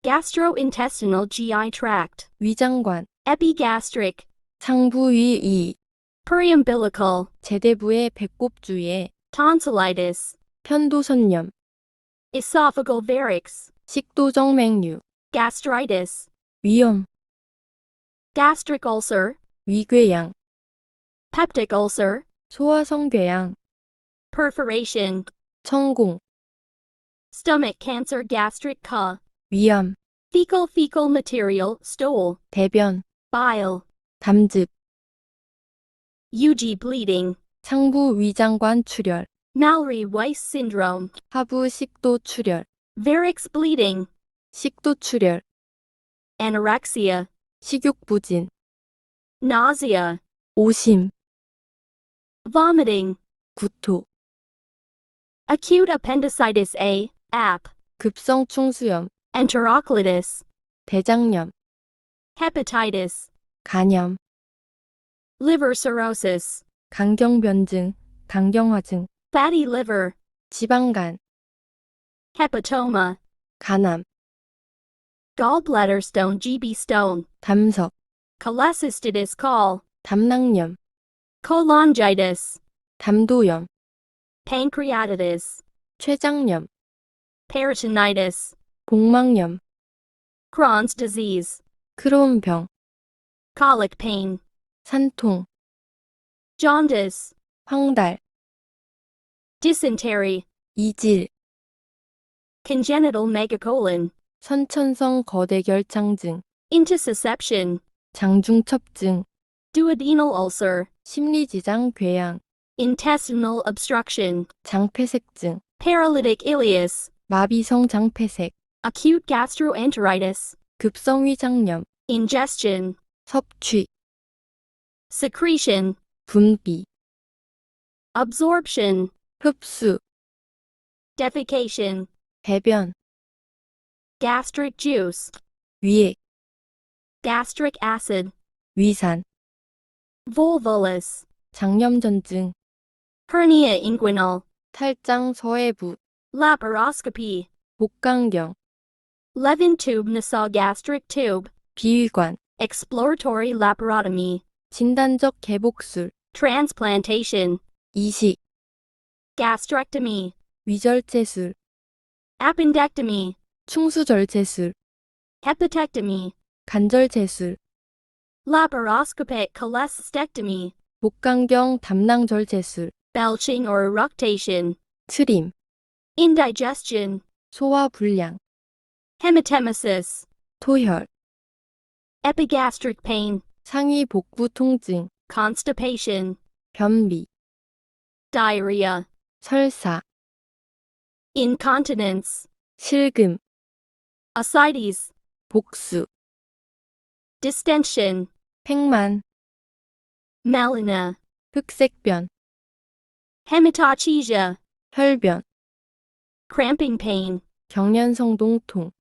gastrointestinal GI tract, 위장관, epigastric, 상부위 periumbilical, 제대부의 배꼽 주위에 tonsillitis, 편도선염, esophageal varix, 식도정맥류, gastritis, 위염, gastric ulcer, 위궤양, peptic ulcer, 소화성궤양, perforation, 천공, stomach cancer, gastric ca, 위암, fecal material, stool, 대변, bile, 담즙, UG bleeding, 상부 위장관 출혈, Mallory-Weiss syndrome, 하부 식도 출혈, varix bleeding, 식도 출혈, anorexia, 식욕부진, nausea, 오심, vomiting, 구토, acute appendicitis A, AP, 급성충수염, enterocolitis, 대장염, hepatitis, 간염, liver cirrhosis, 강경변증, 강경화증, fatty liver, 지방간, hepatoma, 간암, gallbladder stone, GB stone, 담석, cholecystitis col, 담낭염, cholangitis, 담도염, pancreatitis, 췌장염, peritonitis, 복막염, Crohn's disease, 크론병, colic pain, 산통, jaundice, 황달, dysentery, 이질, congenital megacolon, 선천성 거대결창증, intussusception, 장중첩증, duodenal ulcer, 심리지장 궤양, intestinal obstruction, 장폐색증, paralytic ileus, 마비성 장폐색, acute gastroenteritis, 급성위장염, ingestion, 섭취, secretion, 분비, absorption, 흡수, defecation, 배변, gastric juice, 위액, gastric acid, 위산, volvulus, 장염전증, hernia inguinal, 탈장 서해부, laparoscopy, 복강경, Levin tube nasogastric tube, 비위관, exploratory laparotomy, 진단적 개복술, transplantation, 이식, gastrectomy, 위절제술, appendectomy, 충수절제술, hepatectomy, 간절제술, laparoscopic cholecystectomy, 복강경 담낭절제술, belching or eructation, 트림, indigestion, 소화불량, hematemesis, 토혈, epigastric pain, 상위 복부 통증, constipation, 변비, diarrhea, 설사, incontinence, 실금, ascites, 복수, distension, 팽만, melena, 흑색변, hematochezia, 혈변, cramping pain, 경련성 농통,